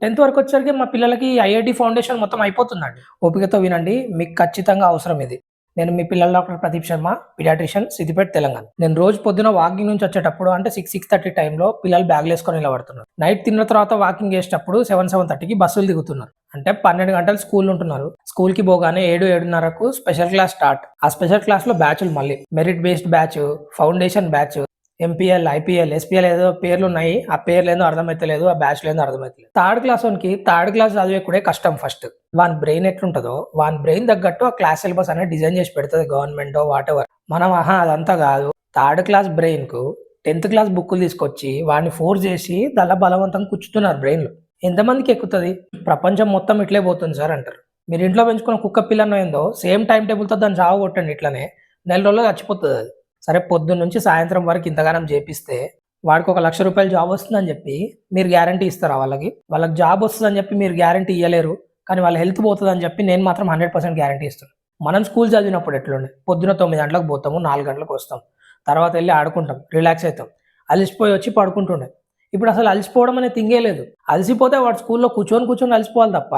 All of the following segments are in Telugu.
10th వరకు వచ్చేసరికి మా పిల్లలకి ఐఐటీ ఫౌండేషన్ మొత్తం అయిపోతుందండి. ఓపికతో వినండి. మీకు ఖచ్చితంగా అవసరం ఇది. నేను మీ పిల్లల డాక్టర్ ప్రదీప్ శర్మ, పీడియాట్రిషియన్, సిద్దిపేట, తెలంగాణ. నేను రోజు పొద్దున వాకింగ్ నుంచి వచ్చేటప్పుడు అంటే 6:30 టైంలో పిల్లలు బ్యాగులేసుకొని నిలబడుతున్నారు. నైట్ తిన్న తర్వాత వాకింగ్ చేసేటప్పుడు 7:30కి బస్సులు దిగుతున్నారు. అంటే 12 గంటలు స్కూల్ ఉంటున్నారు. స్కూల్‌కి పోగానే 7, 7:30కు స్పెషల్ క్లాస్ స్టార్ట్. ఆ స్పెషల్ క్లాస్‌లో బ్యాచ్‌లు మళ్ళీ. Merit based batch, foundation batch, MPL, IPL, SPL ఏదో పేర్లున్నాయి. ఆ పేర్లేందో అర్థమైతలేదు. ఆ బ్యాచ్‌లేందో అర్థమైతలేదు. థర్డ్ క్లాసోనికి థర్డ్ క్లాస్ చదివేకుడే కష్టం ఫస్ట్. వాని బ్రెయిన్ ఎట్లుంటదో, వాని బ్రెయిన్ తగ్గట్టు ఆ క్లాస్ సిలబస్ అనేది డిజైన్ చేసి పెడతది గవర్నమెంటో వాటెవర్. మనం అదంతా కాదు. థర్డ్ క్లాస్ బ్రెయిన్‌కు 10th క్లాస్ బుక్కులు తీసుకొచ్చి వాడిని ఫోర్స్ చేసి దాంట్లో బలవంతంగా కుచ్చుతున్నారు బ్రెయిన్‌లో. ఎంతమందికి ఎక్కుతది? ప్రపంచం మొత్తం ఇట్లే పోతుంది సార్ అంటారు. మీరు ఇంట్లో పెంచుకున్న కుక్క పిల్లనో ఏందో సేమ్ టైమ్ టేబుల్‌తో దాన్ని చావగొట్టండి ఇట్లనే. నెల రోజుల్లో చచ్చిపోతదది. సరే పొద్దున్న నుంచి సాయంత్రం వరకు ఇంతగానం చేపిస్తే వాడికి ఒక ₹1,00,000 జాబ్ వస్తుందని చెప్పి మీరు గ్యారంటీ ఇస్తారా వాళ్ళకి? వాళ్ళకి జాబ్ వస్తుందని చెప్పి మీరు గ్యారంటీ ఇయ్యలేరు. కానీ వాళ్ళ హెల్త్ పోతదని చెప్పి నేను మాత్రం 100% గ్యారంటీ ఇస్తాను. మనం స్కూల్ చదివినప్పుడు ఎట్లుండే? పొద్దున 9 గంటలకు పోతాము, 4 గంటలకు వస్తాం. తర్వాత ఎళ్లి ఆడుకుంటాం, రిలాక్స్ అయితాం. అలిసిపోయి వచ్చి పడుకుంటుండే. ఇప్పుడు అసలు అలసిపోవడం అనే థింగే లేదు. అలసిపోతే వాడు స్కూల్‌లో కూర్చొని అలసిపోవాలి తప్ప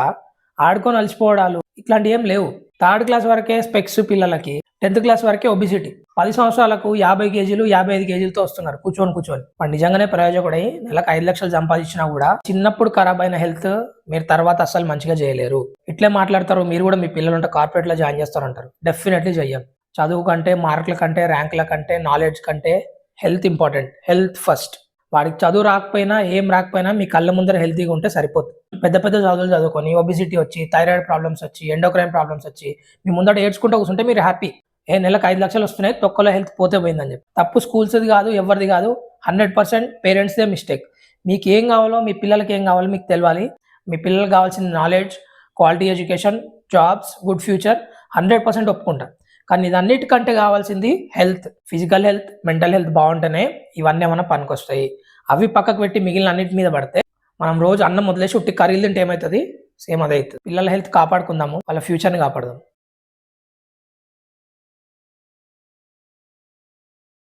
ఆడుకొని అలసిపోవడాలు ఇట్లాంటియేం లేవు. థర్డ్ క్లాస్ వరకే స్పెక్స్ పిల్లలకి. 10th క్లాస్ వరకే ఒబిసిటీ. 10 సంవత్సరాలకు 50 కేజీలు, 55 కేజీలతో వస్తున్నారు కూర్చొని. వాడు నిజంగానే ప్రయోజకుడై నెలకు 5 లక్షలు సంపాదించినా కూడా చిన్నప్పుడు ఖరాబ్ అయిన హెల్త్ మీరు తర్వాత అస్సలు మంచిగా చేయలేరు. ఇట్లే మాట్లాడతారు మీరు కూడా మీ పిల్లలుంటే కార్పొరేట్‌లో జాయిన్ చేస్తారంటారు. డెఫినెట్‌లీ చెయ్యం. చదువు కంటే, మార్కుల కంటే, ర్యాంకుల కంటే, నాలెడ్జ్ కంటే హెల్త్ ఇంపార్టెంట్. Health first. వాడికి చదువు రాకపోయినా, ఏం రాకపోయినా మీ కళ్ళ ముందర హెల్తీగా ఉంటే సరిపోతుంది. పెద్ద పెద్ద చదువులు చదువుకొని ఒబిసిటీ వచ్చి, థైరాయిడ్ ప్రాబ్లమ్స్ వచ్చి, ఎండోక్రైన్ ప్రాబ్లమ్స్ వచ్చి మీ ముందట ఏడ్చుకుంటూ కూర్చుంటే మీరు హ్యాపీ. నెలకు 5 లక్షలు వస్తున్నాయి, తొక్కలో హెల్త్ పోతే పోయిందని చెప్పి. తప్పు స్కూల్స్‌ది కాదు, ఎవరిది కాదు. 100% పేరెంట్స్‌దే మిస్టేక్. మీకేం కావాలో, మీ పిల్లలకి ఏం కావాలో మీకు తెలవాలి. మీ పిల్లలకి కావాల్సిన knowledge, quality education, jobs, good future 100% ఒప్పుకుంటా. కానీ ఇదన్నిటికంటే కావాల్సింది health. Physical health, mental health బాగుంటేనే ఇవన్నీ ఏమన్నా పనికొస్తాయి. అవి పక్కకు పెట్టి మిగిలిన అన్నిటి మీద పడితే మనం రోజు అన్నం వదిలేసి ఉట్టి కర్రీలు తింటే ఏమవుతుంది? సేమ్ అదే అవుతుంది. పిల్లల హెల్త్ కాపాడుకుందాము, వాళ్ళ ఫ్యూచర్‌ని కాపాడదాం.